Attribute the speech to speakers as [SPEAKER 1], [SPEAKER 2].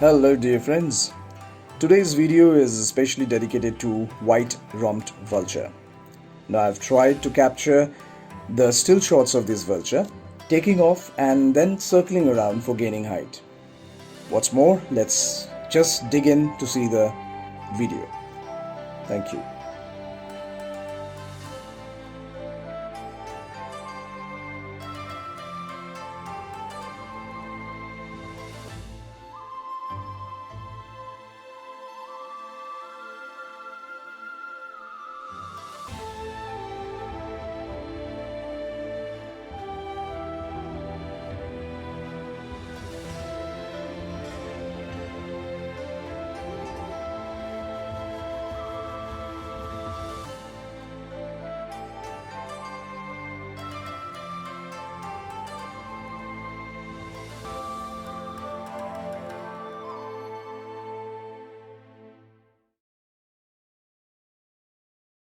[SPEAKER 1] Hello dear friends, today's video is especially dedicated to white-rumped vulture. Now I've tried to capture the still shots of this vulture, taking off and then circling around for gaining height. What's more, let's just dig in to see the video. Thank you.